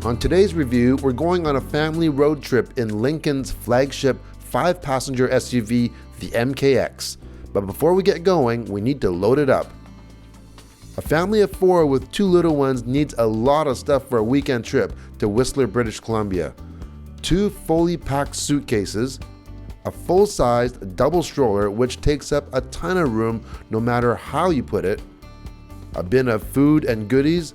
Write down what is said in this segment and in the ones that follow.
On today's review, we're going on a family road trip in Lincoln's flagship 5-passenger SUV, the MKX. But before we get going, we need to load it up. A family of 4 with 2 little ones needs a lot of stuff for a weekend trip to Whistler, British Columbia. 2 fully packed suitcases, a full-sized double stroller which takes up a ton of room no matter how you put it, a bin of food and goodies,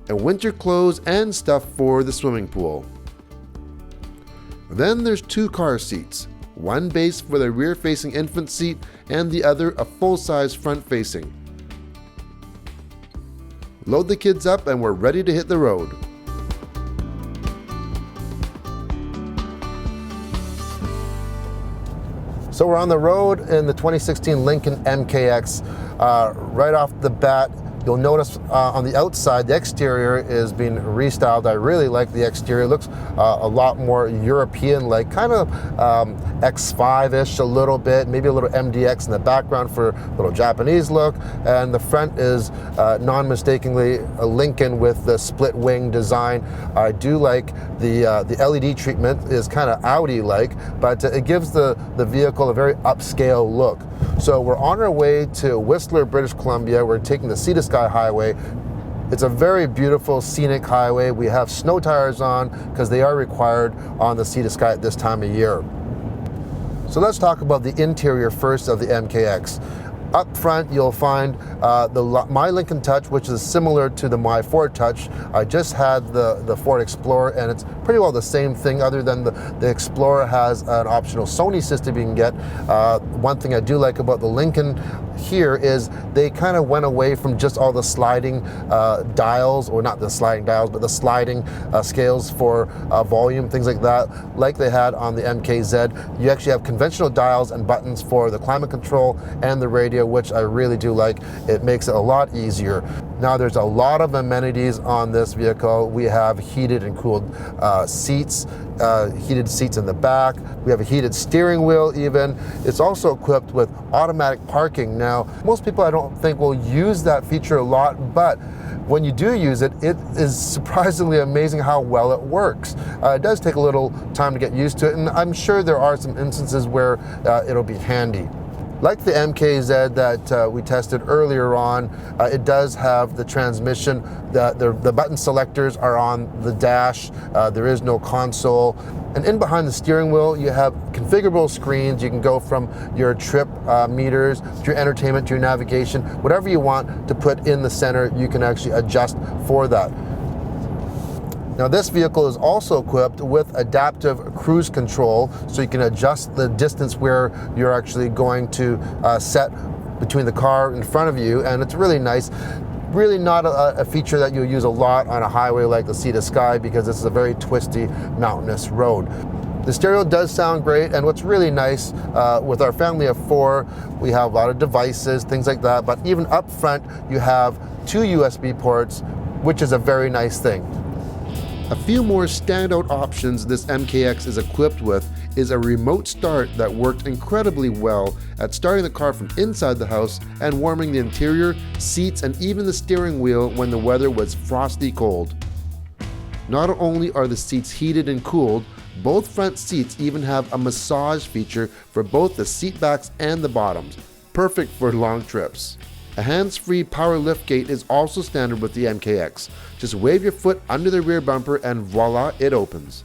and winter clothes and stuff for the swimming pool. Then there's 2 car seats, one base for the rear-facing infant seat and the other a full-size front-facing. Load the kids up and we're ready to hit the road. So we're on the road in the 2016 Lincoln MKX. Right off the bat, you'll notice on the outside, the exterior is being restyled. I really like the exterior. It looks a lot more European-like, kind of X5-ish a little bit, maybe a little MDX in the background for a little Japanese look. And the front is non-mistakenly a Lincoln with the split wing design. I do like the LED treatment is kind of Audi-like, but it gives the vehicle a very upscale look. So we're on our way to Whistler, British Columbia. We're taking the Sea to Sky Highway. It's a very beautiful scenic highway. We have snow tires on because they are required on the Sea to Sky at this time of year. So let's talk about the interior first of the MKX. Up front, you'll find the My Lincoln Touch, which is similar to the My Ford Touch. I just had the Ford Explorer, and it's pretty well the same thing, other than the Explorer has an optional Sony system you can get. One thing I do like about the Lincoln here is they kind of went away from just all the sliding dials, or not the sliding dials, but the sliding scales for volume, things like that, like they had on the MKZ. You actually have conventional dials and buttons for the climate control and the radio, which I really do like. It makes it a lot easier. Now there's a lot of amenities on this vehicle. We have heated and cooled seats, heated seats in the back. We have a heated steering wheel even. It's also equipped with automatic parking. Now, most people I don't think will use that feature a lot, but when you do use it, it is surprisingly amazing how well it works. It does take a little time to get used to it, and I'm sure there are some instances where it'll be handy. Like the MKZ that we tested earlier on, it does have the transmission. The button selectors are on the dash. There is no console. And in behind the steering wheel, you have configurable screens. You can go from your trip meters to your entertainment to your navigation. Whatever you want to put in the center, you can actually adjust for that. Now this vehicle is also equipped with adaptive cruise control, so you can adjust the distance where you're actually going to set between the car in front of you, and it's really nice. Really not a feature that you'll use a lot on a highway like the Sea to Sky, because this is a very twisty, mountainous road. The stereo does sound great, and what's really nice with our family of 4, we have a lot of devices, things like that, but even up front you have 2 USB ports, which is a very nice thing. A few more standout options this MKX is equipped with is a remote start that worked incredibly well at starting the car from inside the house and warming the interior, seats, and even the steering wheel when the weather was frosty cold. Not only are the seats heated and cooled, both front seats even have a massage feature for both the seat backs and the bottoms, perfect for long trips. A hands-free power liftgate is also standard with the MKX. Just wave your foot under the rear bumper and voila, it opens.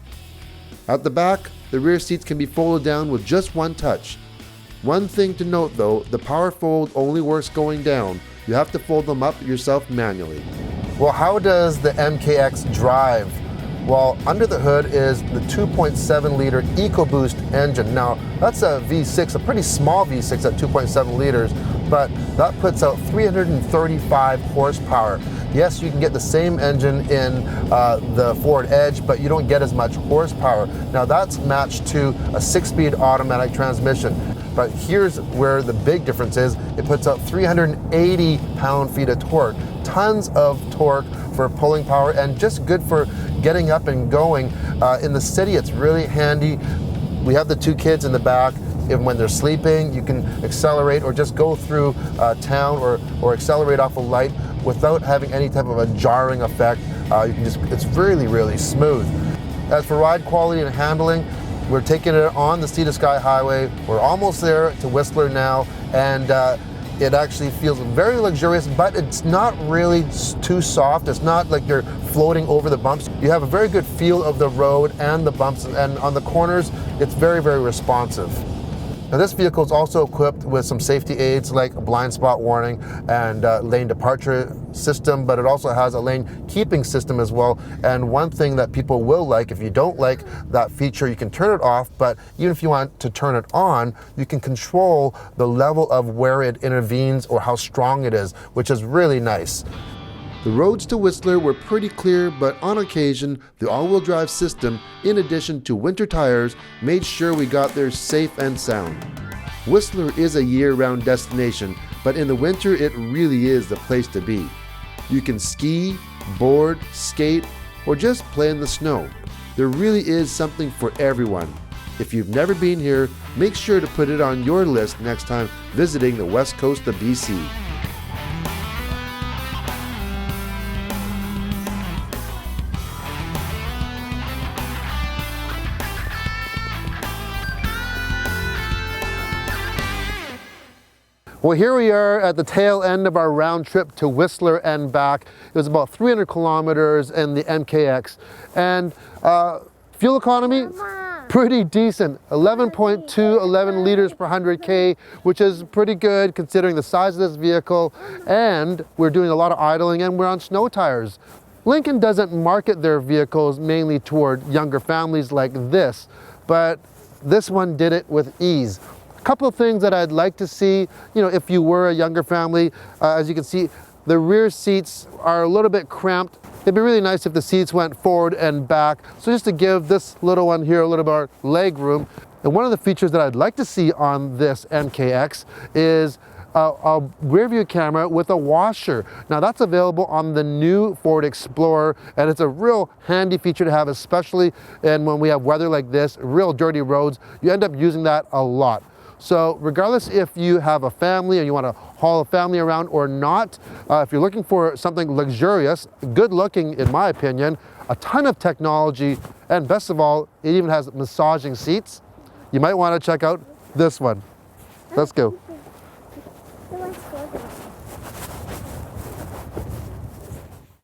At the back, the rear seats can be folded down with just one touch. One thing to note though, the power fold only works going down. You have to fold them up yourself manually. Well, how does the MKX drive? Well, under the hood is the 2.7 liter EcoBoost engine. Now, that's a V6, a pretty small V6 at 2.7 liters, but that puts out 335 horsepower. Yes, you can get the same engine in the Ford Edge, but you don't get as much horsepower. Now, that's matched to a 6-speed automatic transmission. But here's where the big difference is. It puts out 380 pound-feet of torque. Tons of torque for pulling power, and just good for getting up and going. In the city, it's really handy. We have the 2 kids in the back. Even when they're sleeping, you can accelerate or just go through town or accelerate off a light without having any type of a jarring effect It's really, really smooth. As for ride quality and handling, we're taking it on the Sea to Sky Highway. We're almost there to Whistler now, and it actually feels very luxurious, but it's not really too soft. It's not like you're floating over the bumps. You have a very good feel of the road and the bumps, and on the corners, it's very, very responsive. Now this vehicle is also equipped with some safety aids like a blind spot warning and lane departure system, but it also has a lane keeping system as well. And one thing that people will like, if you don't like that feature, you can turn it off, but even if you want to turn it on, you can control the level of where it intervenes or how strong it is, which is really nice. The roads to Whistler were pretty clear, but on occasion, the all-wheel drive system, in addition to winter tires, made sure we got there safe and sound. Whistler is a year-round destination, but in the winter it really is the place to be. You can ski, board, skate, or just play in the snow. There really is something for everyone. If you've never been here, make sure to put it on your list next time visiting the west coast of BC. Well, here we are at the tail end of our round trip to Whistler and back. It was about 300 kilometers in the MKX. And fuel economy, pretty decent. 11 liters per 100K, which is pretty good considering the size of this vehicle. And we're doing a lot of idling and we're on snow tires. Lincoln doesn't market their vehicles mainly toward younger families like this, but this one did it with ease. Couple of things that I'd like to see, if you were a younger family. As you can see, the rear seats are a little bit cramped. It'd be really nice if the seats went forward and back. So just to give this little one here a little bit more leg room. And one of the features that I'd like to see on this MKX is a rear view camera with a washer. Now that's available on the new Ford Explorer, and it's a real handy feature to have, especially when we have weather like this, real dirty roads. You end up using that a lot. So regardless if you have a family and you want to haul a family around or not, if you're looking for something luxurious, good looking in my opinion, a ton of technology, and best of all, it even has massaging seats, you might want to check out this one. Let's go.